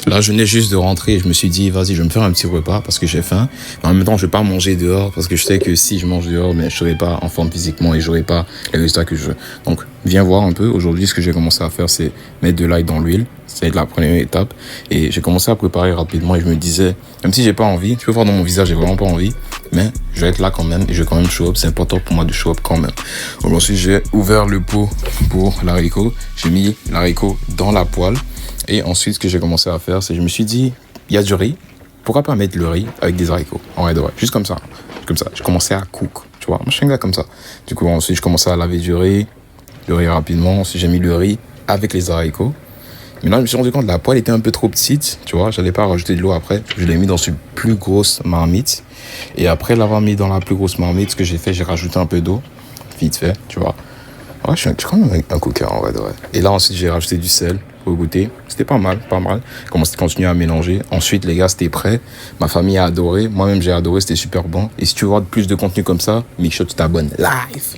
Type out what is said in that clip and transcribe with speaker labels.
Speaker 1: Là, je venais juste de rentrer et je me suis dit, vas-y, je vais me faire un petit repas parce que j'ai faim. Mais en même temps, je vais pas manger dehors parce que je sais que si je mange dehors, mais je serai pas en forme physiquement et j'aurai pas les résultats que je veux. Donc, viens voir un peu. Aujourd'hui, ce que j'ai commencé à faire, c'est mettre de l'ail dans l'huile. C'est la première étape. Et j'ai commencé à préparer rapidement et je me disais, même si j'ai pas envie, tu peux voir dans mon visage, j'ai vraiment pas envie, mais je vais être là quand même et je vais quand même show up. C'est important pour moi de show up quand même. Donc, ensuite, j'ai ouvert le pot pour l'haricot. J'ai mis l'haricot dans la poêle. Et ensuite, ce que j'ai commencé à faire, c'est que je me suis dit, il y a du riz. Pourquoi pas mettre le riz avec des haricots? En vrai de vrai. Juste comme ça. Comme ça. J'ai commencé à cook. Tu vois, moi, je suis un gars comme ça. Du coup, ensuite, je commençais à laver du riz. Le riz rapidement. Ensuite, j'ai mis le riz avec les haricots. Mais là, je me suis rendu compte que la poêle était un peu trop petite. Tu vois, j'allais pas rajouter de l'eau après. Je l'ai mis dans une plus grosse marmite. Et après l'avoir mis dans la plus grosse marmite, ce que j'ai fait, j'ai rajouté un peu d'eau. Vite fait, tu vois. Ouais, je suis quand même un cooker en vrai de vrai. Et là, ensuite, j'ai rajouté du sel pour goûter. C'était pas mal, pas mal. Commencé à continuer à mélanger. Ensuite, les gars, c'était prêt. Ma famille a adoré. Moi-même, j'ai adoré. C'était super bon. Et si tu veux voir plus de contenu comme ça, make sure tu t'abonnes live.